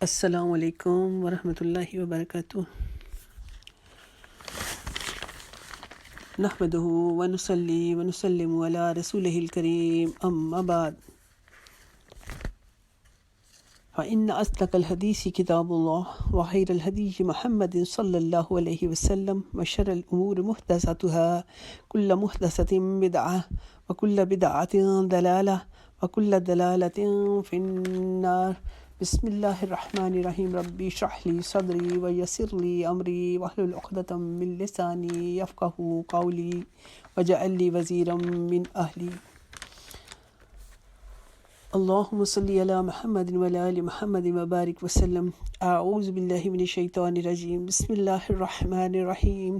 السلام علیکم ورحمۃ اللہ وبرکاتہ۔ نحمدہ ونصلی ونسلم علی رسولہ الکریم، اما بعد، فإن أصدق الحديث كتاب الله وخير الهدي محمد صلى الله عليه وسلم وشر الأمور محدثاتها كل محدثة بدعة وكل بدعة ضلالة وكل ضلالة في النار۔ بسم اللہ الرحمن الرحیم۔ ربی اشرح لی صدری ویسر لی امری واحلل عقدۃ من لسانی یفقہوا قولی واجعل لی وزیرا من اہلی۔ اللہم صلی علی محمد وعلی آل محمد وبارک وسلم۔ اعوذ باللہ من الشیطان الرجیم، بسم اللہ الرحمن الرحیم۔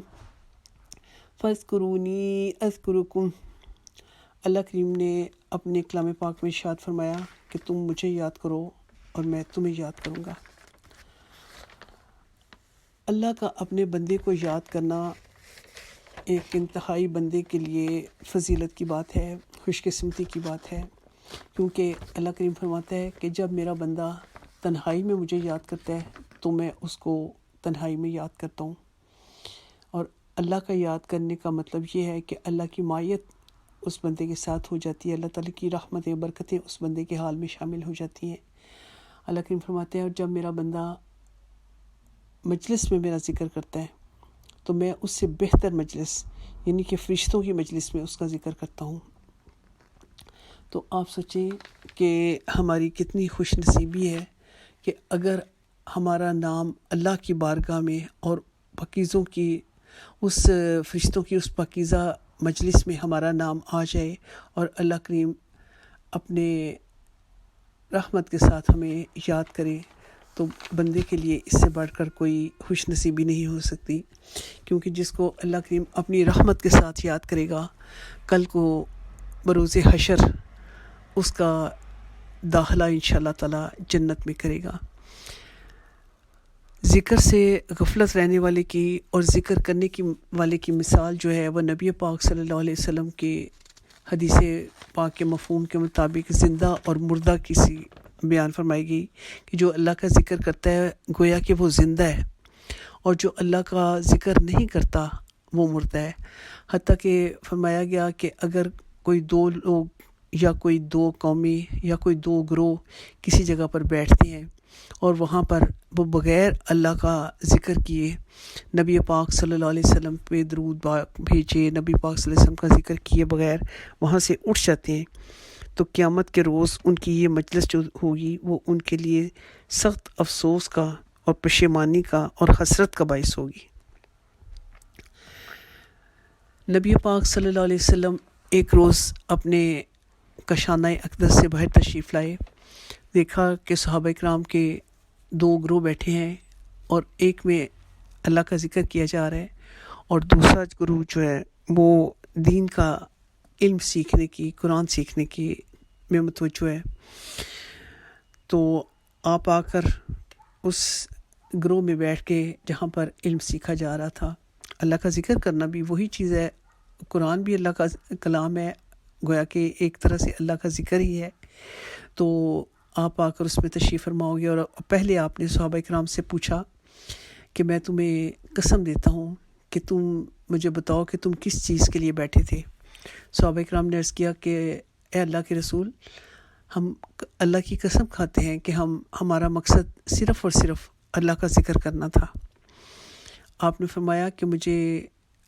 فاذکرونی اذکرکم۔ اللہ کریم نے اپنے کلام پاک میں ارشاد فرمایا کہ تم مجھے یاد کرو اور میں تمہیں یاد کروں گا۔ اللہ کا اپنے بندے کو یاد کرنا ایک انتہائی بندے کے لیے فضیلت کی بات ہے، خوش قسمتی کی بات ہے، کیونکہ اللہ کریم فرماتا ہے کہ جب میرا بندہ تنہائی میں مجھے یاد کرتا ہے تو میں اس کو تنہائی میں یاد کرتا ہوں۔ اور اللہ کا یاد کرنے کا مطلب یہ ہے کہ اللہ کی معیت اس بندے کے ساتھ ہو جاتی ہے، اللہ تعالیٰ کی رحمتیں برکتیں اس بندے کے حال میں شامل ہو جاتی ہیں۔ اللہ کریم فرماتے ہیں اور جب میرا بندہ مجلس میں میرا ذکر کرتا ہے تو میں اس سے بہتر مجلس یعنی کہ فرشتوں کی مجلس میں اس کا ذکر کرتا ہوں۔ تو آپ سوچیں کہ ہماری کتنی خوش نصیبی ہے کہ اگر ہمارا نام اللہ کی بارگاہ میں اور پاکیزوں کی اس فرشتوں کی اس پاکیزہ مجلس میں ہمارا نام آ جائے اور اللہ کریم اپنے رحمت کے ساتھ ہمیں یاد کرے، تو بندے کے لیے اس سے بڑھ کر کوئی خوش نصیبی نہیں ہو سکتی، کیونکہ جس کو اللہ کریم اپنی رحمت کے ساتھ یاد کرے گا کل کو بروز حشر اس کا داخلہ انشاءاللہ تعالی جنت میں کرے گا۔ ذکر سے غفلت رہنے والے کی اور ذکر کرنے کی والے کی مثال جو ہے وہ نبی پاک صلی اللہ علیہ وسلم کے حدیث پاک کے مفہوم کے مطابق زندہ اور مردہ کسی بیان فرمائی گئی کہ جو اللہ کا ذکر کرتا ہے گویا کہ وہ زندہ ہے، اور جو اللہ کا ذکر نہیں کرتا وہ مردہ ہے۔ حتیٰ کہ فرمایا گیا کہ اگر کوئی دو لوگ یا کوئی دو قومی یا کوئی دو گروہ کسی جگہ پر بیٹھتے ہیں اور وہاں پر وہ بغیر اللہ کا ذکر کیے نبی پاک صلی اللہ علیہ وسلم پہ درود بھیجے، نبی پاک صلی اللہ علیہ وسلم کا ذکر کیے بغیر وہاں سے اٹھ جاتے ہیں، تو قیامت کے روز ان کی یہ مجلس جو ہوگی وہ ان کے لیے سخت افسوس کا اور پشیمانی کا اور حسرت کا باعث ہوگی۔ نبی پاک صلی اللہ علیہ وسلم ایک روز اپنے کشانہ اقدس سے باہر تشریف لائے، دیکھا کہ صحابہ کرام کے دو گروہ بیٹھے ہیں اور ایک میں اللہ کا ذکر کیا جا رہا ہے اور دوسرا گروہ جو ہے وہ دین کا علم سیکھنے کی، قرآن سیکھنے کی میں متوجہ ہے۔ تو آپ آ کر اس گروہ میں بیٹھ کے جہاں پر علم سیکھا جا رہا تھا، اللہ کا ذکر کرنا بھی وہی چیز ہے، قرآن بھی اللہ کا کلام ہے، گویا کہ ایک طرح سے اللہ کا ذکر ہی ہے، تو آپ آ کر اس میں تشریف فرماؤ گے۔ اور پہلے آپ نے صحابہ کرام سے پوچھا کہ میں تمہیں قسم دیتا ہوں کہ تم مجھے بتاؤ کہ تم کس چیز کے لیے بیٹھے تھے۔ صحابہ کرام نے عرض کیا کہ اے اللہ کے رسول، ہم اللہ کی قسم کھاتے ہیں کہ ہمارا مقصد صرف اور صرف اللہ کا ذکر کرنا تھا۔ آپ نے فرمایا کہ مجھے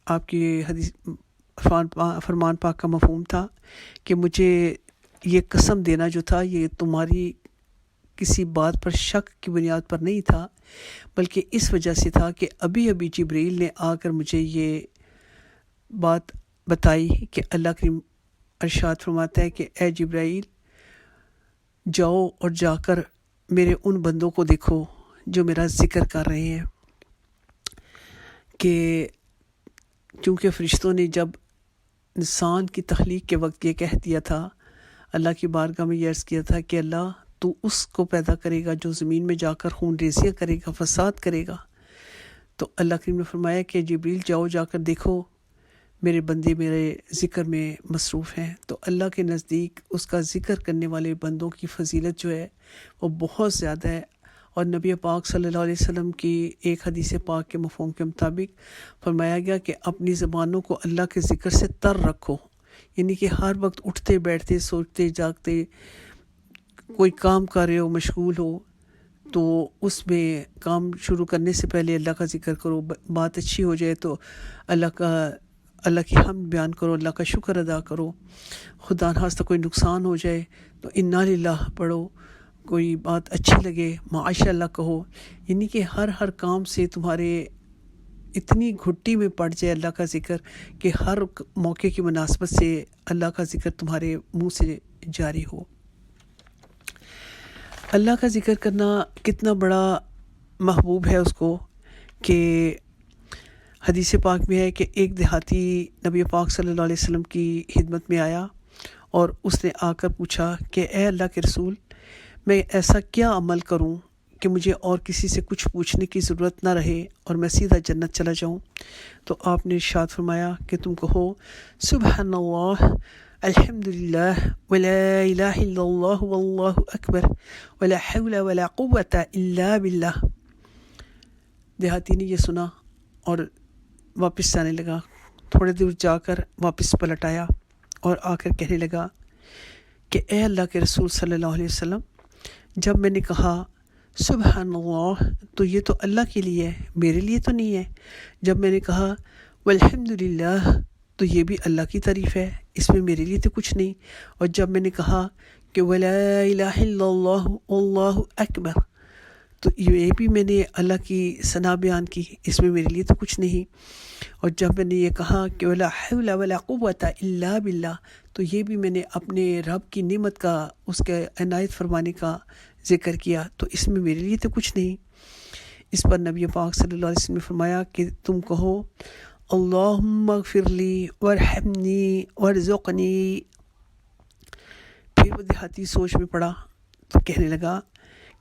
آپ کی حدیث فرمان پاک کا مفہوم تھا کہ مجھے یہ قسم دینا جو تھا یہ تمہاری کسی بات پر شک کی بنیاد پر نہیں تھا، بلکہ اس وجہ سے تھا کہ ابھی جبریل نے آ کر مجھے یہ بات بتائی کہ اللہ کریم ارشاد فرماتا ہے کہ اے جبرائیل، جاؤ اور جا کر میرے ان بندوں کو دیکھو جو میرا ذکر کر رہے ہیں۔ کہ چونکہ فرشتوں نے جب انسان کی تخلیق کے وقت یہ کہہ دیا تھا، اللہ کی بارگاہ میں یہ عرض کیا تھا کہ اللہ تو اس کو پیدا کرے گا جو زمین میں جا کر خون ریزیاں کرے گا، فساد کرے گا، تو اللہ کریم نے فرمایا کہ جبریل جاؤ جا کر دیکھو میرے بندے میرے ذکر میں مصروف ہیں۔ تو اللہ کے نزدیک اس کا ذکر کرنے والے بندوں کی فضیلت جو ہے وہ بہت زیادہ ہے، اور نبی پاک صلی اللہ علیہ وسلم کی ایک حدیث پاک کے مفہوم کے مطابق فرمایا گیا کہ اپنی زبانوں کو اللہ کے ذکر سے تر رکھو، یعنی کہ ہر وقت اٹھتے بیٹھتے سوچتے جاگتے کوئی کام کر رہے ہو، مشغول ہو، تو اس میں کام شروع کرنے سے پہلے اللہ کا ذکر کرو، بات اچھی ہو جائے تو اللہ کی حمد بیان کرو، اللہ کا شکر ادا کرو، خدا نخواستہ کوئی نقصان ہو جائے تو انا للہ پڑھو، کوئی بات اچھی لگے معاشا اللہ کہو، یعنی کہ ہر کام سے تمہارے اتنی گھٹی میں پڑ جائے اللہ کا ذکر کہ ہر موقع کی مناسبت سے اللہ کا ذکر تمہارے منہ سے جاری ہو۔ اللہ کا ذکر کرنا کتنا بڑا محبوب ہے اس کو کہ حدیث پاک میں ہے کہ ایک دیہاتی نبی پاک صلی اللہ علیہ وسلم کی خدمت میں آیا اور اس نے آ کر پوچھا کہ اے اللہ کے رسول، میں ایسا کیا عمل کروں کہ مجھے اور کسی سے کچھ پوچھنے کی ضرورت نہ رہے اور میں سیدھا جنت چلا جاؤں؟ تو آپ نے ارشاد فرمایا کہ تم کہو سبحان اللہ، الحمد للہ، ولا الہ الا اللہ، واللہ اکبر، ولا حول ولا قوة الا باللہ۔ دیہاتی نے یہ سنا اور واپس جانے لگا، تھوڑے دور جا کر واپس پلٹ آیا اور آ کر کہنے لگا کہ اے اللہ کے رسول صلی اللہ علیہ وسلم، جب میں نے کہا سبحان اللہ تو یہ تو اللہ کے لیے ہے، میرے لیے تو نہیں ہے، جب میں نے کہا والحمد للہ تو یہ بھی اللہ کی تعریف ہے، اس میں میرے لیے تو کچھ نہیں، اور جب میں نے کہا کہ ولا الہ الا اللہ واللہ اکبر تو یہ بھی میں نے اللہ کی ثنا بیان کی، اس میں میرے لیے تو کچھ نہیں، اور جب میں نے یہ کہا کہ ولا حول ولا قوة الا باللہ تو یہ بھی میں نے اپنے رب کی نعمت کا، اس کے عنایت فرمانے کا ذکر کیا، تو اس میں میرے لیے تو کچھ نہیں۔ اس پر نبی پاک صلی اللہ علیہ وسلم نے فرمایا کہ تم کہو اللہم اغفر لی وارحمنی وارزقنی۔ پھر وہ دیہاتی سوچ میں پڑا تو کہنے لگا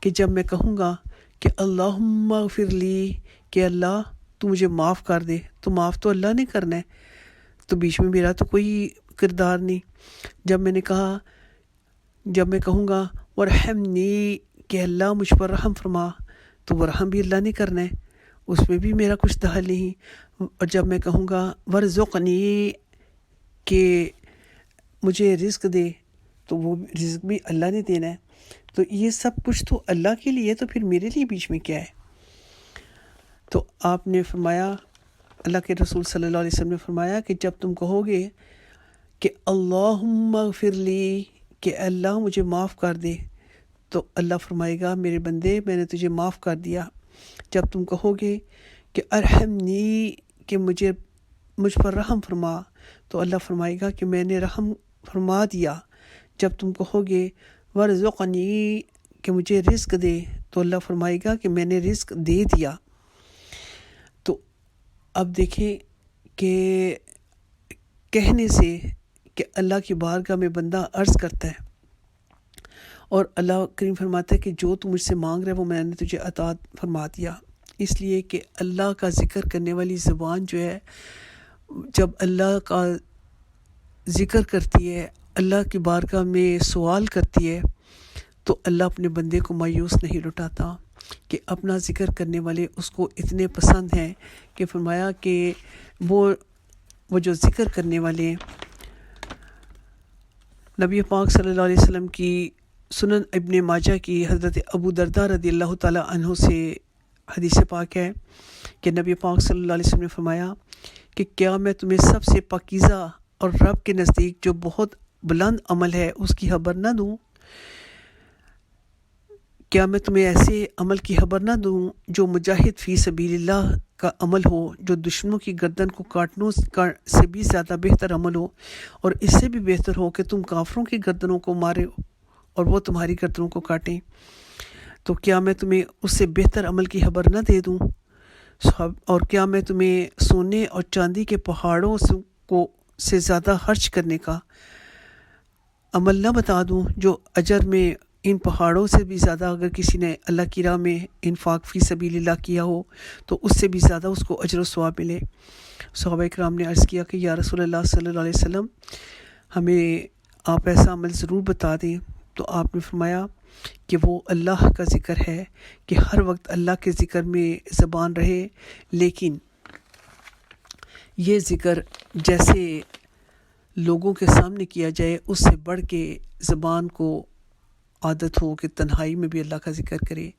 کہ جب میں کہوں گا کہ اللہم اغفر لی، کہ اللہ تو مجھے معاف کر دے، تو معاف تو اللہ نے کرنا ہے، تو بیچ میں میرا تو کوئی کردار نہیں۔ جب میں کہوں گا ورحمنی، کہ اللہ مجھ پر رحم فرما، تو وہ رحم بھی اللہ نے کرنا ہے، اس میں بھی میرا کچھ دخل نہیں۔ اور جب میں کہوں گا ورزقنی، کہ مجھے رزق دے، تو وہ رزق بھی اللہ نے دینا ہے، تو یہ سب کچھ تو اللہ کے لیے، تو پھر میرے لیے بیچ میں کیا ہے؟ تو آپ نے فرمایا، اللہ کے رسول صلی اللہ علیہ وسلم نے فرمایا کہ جب تم کہو گے کہ اللہم اغفر لی، کہ اللہ مجھے معاف کر دے، تو اللہ فرمائے گا میرے بندے میں نے تجھے معاف کر دیا۔ جب تم کہو گے کہ ارحمنی، کہ مجھ پر رحم فرما، تو اللہ فرمائے گا کہ میں نے رحم فرما دیا۔ جب تم کہو گے ورزقنی، کہ مجھے رزق دے، تو اللہ فرمائے گا کہ میں نے رزق دے دیا۔ تو اب دیکھیں کہ کہنے سے کہ اللہ کی بارگاہ میں بندہ عرض کرتا ہے، اور اللہ کریم فرماتا ہے کہ جو تو مجھ سے مانگ رہا ہے وہ میں نے تجھے عطا فرما دیا۔ اس لیے کہ اللہ کا ذکر کرنے والی زبان جو ہے، جب اللہ کا ذکر کرتی ہے، اللہ کی بارگاہ میں سوال کرتی ہے، تو اللہ اپنے بندے کو مایوس نہیں لٹاتا، کہ اپنا ذکر کرنے والے اس کو اتنے پسند ہیں کہ فرمایا کہ وہ جو ذکر کرنے والے نبی پاک صلی اللہ علیہ وسلم کی سنن ابن ماجہ کی حضرت ابو درداء رضی اللہ تعالی عنہ سے حدیث پاک ہے کہ نبی پاک صلی اللہ علیہ وسلم نے فرمایا کہ کیا میں تمہیں سب سے پاکیزہ اور رب کے نزدیک جو بہت بلند عمل ہے اس کی خبر نہ دوں؟ کیا میں تمہیں ایسے عمل کی خبر نہ دوں جو مجاہد فی سبیل اللہ کا عمل ہو، جو دشمنوں کی گردن کو کاٹنے سے بھی زیادہ بہتر عمل ہو، اور اس سے بھی بہتر ہو کہ تم کافروں کی گردنوں کو مارے اور وہ تمہاری گردنوں کو کاٹیں؟ تو کیا میں تمہیں اس سے بہتر عمل کی خبر نہ دے دوں؟ اور کیا میں تمہیں سونے اور چاندی کے پہاڑوں سے زیادہ خرچ کرنے کا عمل نہ بتا دوں، جو اجر میں ان پہاڑوں سے بھی زیادہ اگر کسی نے اللہ کی راہ میں انفاق فی سبیل اللہ کیا ہو تو اس سے بھی زیادہ اس کو اجر و ثواب ملے؟ صحابہ کرام نے عرض کیا کہ یا رسول اللہ صلی اللہ علیہ وسلم، ہمیں آپ ایسا عمل ضرور بتا دیں۔ تو آپ نے فرمایا کہ وہ اللہ کا ذکر ہے، کہ ہر وقت اللہ کے ذکر میں زبان رہے، لیکن یہ ذکر جیسے لوگوں کے سامنے کیا جائے اس سے بڑھ کے زبان کو عادت ہو کہ تنہائی میں بھی اللہ کا ذکر کرے،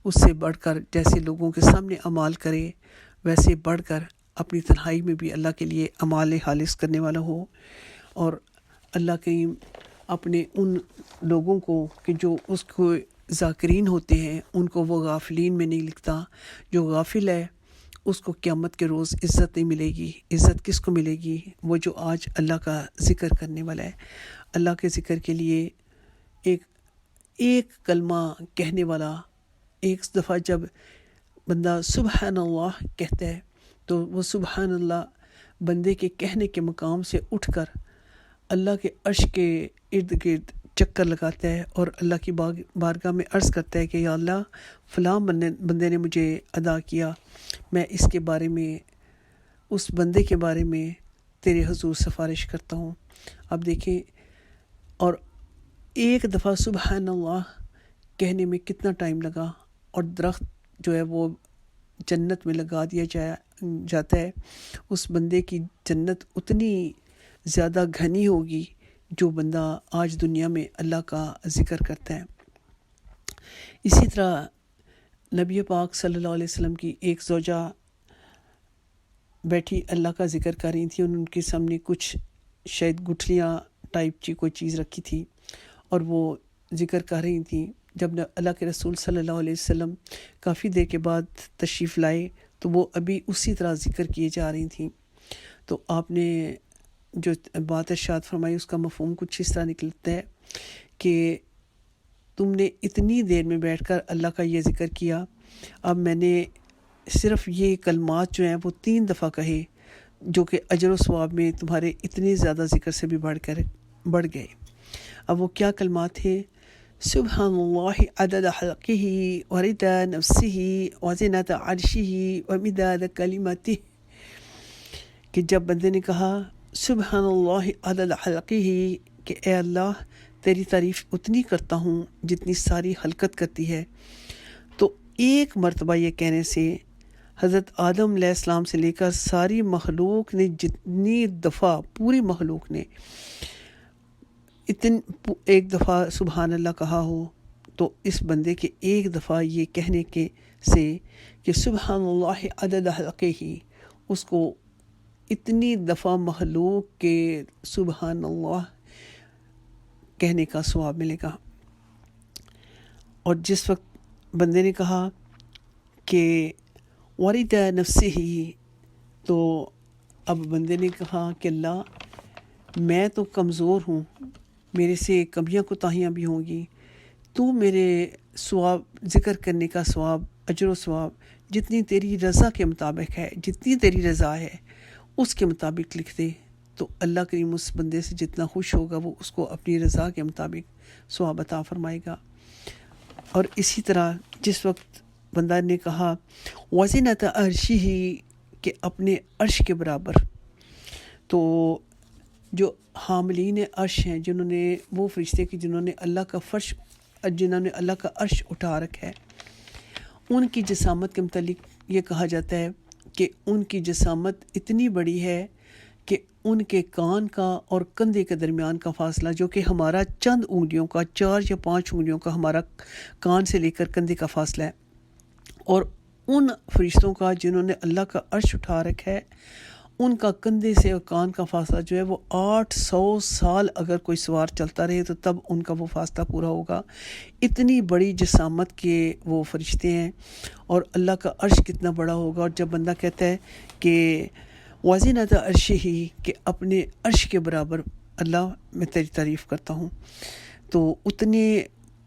اس سے بڑھ کر جیسے لوگوں کے سامنے اعمال کرے ویسے بڑھ کر اپنی تنہائی میں بھی اللہ کے لیے اعمال خالص کرنے والا ہو۔ اور اللہ کریم اپنے ان لوگوں کو کہ جو اس کو ذاکرین ہوتے ہیں ان کو وہ غافلین میں نہیں لکھتا۔ جو غافل ہے اس کو قیامت کے روز عزت نہیں ملے گی۔ عزت کس کو ملے گی؟ وہ جو آج اللہ کا ذکر کرنے والا ہے۔ اللہ کے ذکر کے لیے ایک کلمہ کہنے والا، ایک دفعہ جب بندہ سبحان اللہ کہتا ہے تو وہ سبحان اللہ بندے کے کہنے کے مقام سے اٹھ کر اللہ کے عرش کے ارد گرد چکر لگاتا ہے اور اللہ کی بارگاہ میں عرض کرتا ہے کہ یا اللہ فلاں بندے نے مجھے ادا کیا، میں اس کے بارے میں، اس بندے کے بارے میں تیرے حضور سفارش کرتا ہوں۔ اب دیکھیں، اور ایک دفعہ سبحان اللہ کہنے میں کتنا ٹائم لگا، اور درخت جو ہے وہ جنت میں لگا دیا جاتا ہے۔ اس بندے کی جنت اتنی زیادہ گھنی ہوگی جو بندہ آج دنیا میں اللہ کا ذکر کرتا ہے۔ اسی طرح نبی پاک صلی اللہ علیہ وسلم کی ایک زوجہ بیٹھی اللہ کا ذکر کر رہی تھی، ان کے سامنے کچھ شاید گٹھلیاں ٹائپ کی کوئی چیز رکھی تھی اور وہ ذکر کر رہی تھیں۔ جب اللہ کے رسول صلی اللہ علیہ وسلم کافی دیر کے بعد تشریف لائے تو وہ ابھی اسی طرح ذکر کیے جا رہی تھیں۔ تو آپ نے جو بات ارشاد فرمائی اس کا مفہوم کچھ اس طرح نکلتا ہے کہ تم نے اتنی دیر میں بیٹھ کر اللہ کا یہ ذکر کیا، اب میں نے صرف یہ کلمات جو ہیں وہ 3 دفعہ کہے جو کہ اجر و ثواب میں تمہارے اتنے زیادہ ذکر سے بھی بڑھ گئے۔ اب وہ کیا کلمات تھے؟ سبحان اللہ عدد خلقہ ورضا نفسہ وزنۃ عرشہ ومداد کلمتہ، کہ جب بندے نے کہا سبحان اللہ عدد خلقہ کہ اے اللہ تیری تعریف اتنی کرتا ہوں جتنی ساری خلقت کرتی ہے، تو ایک مرتبہ یہ کہنے سے حضرت آدم علیہ السلام سے لے کر ساری مخلوق نے جتنی دفعہ پوری مخلوق نے ایک دفعہ سبحان اللہ کہا ہو، تو اس بندے کے ایک دفعہ یہ کہنے کے سے کہ سبحان اللہ عدد خلقہ، اس کو اتنی دفعہ مخلوق کے سبحان اللہ کہنے کا ثواب ملے گا۔ اور جس وقت بندے نے کہا کہ ورد نفسہ ہی، تو اب بندے نے کہا کہ اللہ میں تو کمزور ہوں، میرے سے کمیاں کوتاہیاں بھی ہوں گی، تو میرے ثواب ذکر کرنے کا ثواب، اجر و ثواب جتنی تیری رضا کے مطابق ہے، جتنی تیری رضا ہے اس کے مطابق لکھ دے۔ تو اللہ کریم اس بندے سے جتنا خوش ہوگا وہ اس کو اپنی رضا کے مطابق ثواب عطا فرمائے گا۔ اور اسی طرح جس وقت بندہ نے کہا وزنۃ عرشہ کہ اپنے عرش کے برابر، تو جو حاملین عرش ہیں، جنہوں نے وہ فرشتے کی جنہوں نے اللہ کا عرش اٹھا رکھا ہے، ان کی جسامت کے متعلق یہ کہا جاتا ہے کہ ان کی جسامت اتنی بڑی ہے کہ ان کے کان کا اور کندھے کے درمیان کا فاصلہ، جو کہ ہمارا چند انگلیوں کا، 4 یا 5 انگلیوں کا ہمارا کان سے لے کر کندھے کا فاصلہ ہے، اور ان فرشتوں کا جنہوں نے اللہ کا عرش اٹھا رکھا ہے ان کا کندھے سے اور کان کا فاصلہ جو ہے وہ 800 سال اگر کوئی سوار چلتا رہے تو تب ان کا وہ فاصلہ پورا ہوگا۔ اتنی بڑی جسامت کے وہ فرشتے ہیں، اور اللہ کا عرش کتنا بڑا ہوگا۔ اور جب بندہ کہتا ہے کہ وزنۃ عرشہ کہ اپنے عرش کے برابر اللہ میں تیری تعریف کرتا ہوں، تو اتنے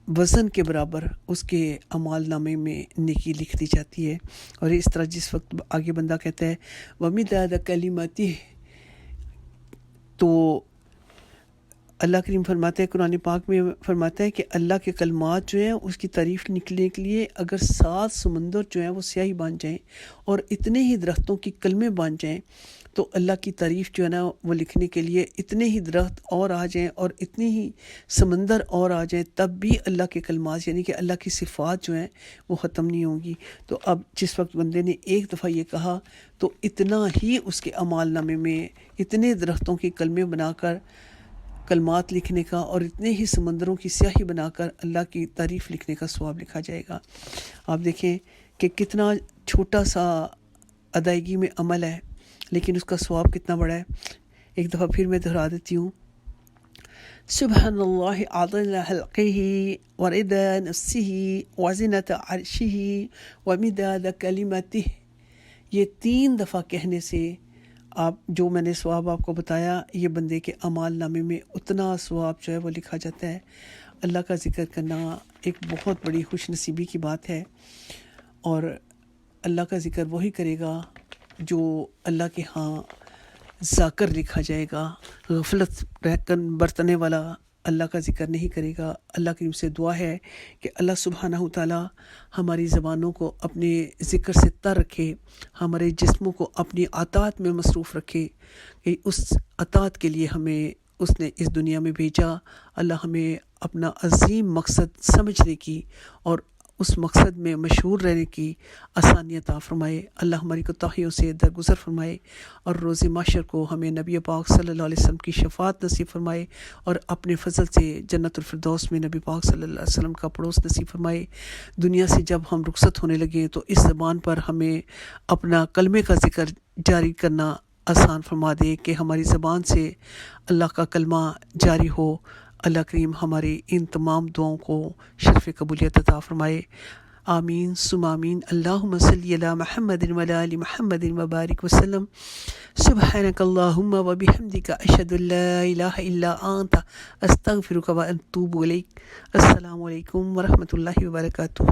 وزن کے برابر اس کے اعمال نامے میں نیکی لکھ دی جاتی ہے۔ اور اس طرح جس وقت آگے بندہ کہتا ہے وَمِدَادَ کَلِمَتِهِ، تو اللہ کریم فرماتا ہے، قرآن پاک میں فرماتا ہے کہ اللہ کے کلمات جو ہیں اس کی تعریف نکلنے کے لیے اگر 7 سمندر جو ہیں وہ سیاہی بن جائیں اور اتنے ہی درختوں کی کلمے بن جائیں تو اللہ کی تعریف جو ہے نا وہ لکھنے کے لیے اتنے ہی درخت اور آ جائیں اور اتنی ہی سمندر اور آ جائیں، تب بھی اللہ کے کلمات یعنی کہ اللہ کی صفات جو ہیں وہ ختم نہیں ہوں گی۔ تو اب جس وقت بندے نے ایک دفعہ یہ کہا تو اتنا ہی اس کے اعمال نامے میں اتنے درختوں کے کلمے بنا کر کلمات لکھنے کا اور اتنے ہی سمندروں کی سیاہی بنا کر اللہ کی تعریف لکھنے کا ثواب لکھا جائے گا۔ آپ دیکھیں کہ کتنا چھوٹا سا ادائیگی میں عمل ہے لیکن اس کا ثواب کتنا بڑا ہے۔ ایک دفعہ پھر میں دہرا دیتی ہوں، سبحان اللہ عدد خلقہ ورضا نفسہ وزنۃ عرشہ ومداد کلمتہ، یہ 3 دفعہ کہنے سے آپ جو میں نے ثواب آپ کو بتایا، یہ بندے کے اعمال نامے میں اتنا ثواب جو ہے وہ لکھا جاتا ہے۔ اللہ کا ذکر کرنا ایک بہت بڑی خوش نصیبی کی بات ہے، اور اللہ کا ذکر وہی کرے گا جو اللہ کے ہاں ذاکر لکھا جائے گا۔ غفلت رہ کر برتنے والا اللہ کا ذکر نہیں کرے گا۔ اللہ کی سے دعا ہے کہ اللہ سبحانہ تعالیٰ ہماری زبانوں کو اپنے ذکر سے تر رکھے، ہمارے جسموں کو اپنی عطاعت میں مصروف رکھے، کہ اس عطاعت کے لیے ہمیں اس نے اس دنیا میں بھیجا۔ اللہ ہمیں اپنا عظیم مقصد سمجھنے کی اور اس مقصد میں مشہور رہنے کی آسانی عطا فرمائے۔ اللہ ہماری کوتاہیوں سے درگزر فرمائے، اور روز محشر کو ہمیں نبی پاک صلی اللہ علیہ وسلم کی شفاعت نصیب فرمائے، اور اپنے فضل سے جنت الفردوس میں نبی پاک صلی اللہ علیہ وسلم کا پڑوس نصیب فرمائے۔ دنیا سے جب ہم رخصت ہونے لگیں تو اس زبان پر ہمیں اپنا کلمے کا ذکر جاری کرنا آسان فرما دے، کہ ہماری زبان سے اللہ کا کلمہ جاری ہو۔ اللہ کریم ہماری ان تمام دعاؤں کو شرف قبولیت عطا فرمائے۔ آمین ثم آمین۔ اللہم صلی علی محمد وعلی آل محمد وبارک وسلم۔ سبحانک اللہم وبحمدک، اشہد ان لا الہ الا انت، استغفرک واتوب الیک۔ السلام علیکم ورحمۃ اللہ وبرکاتہ۔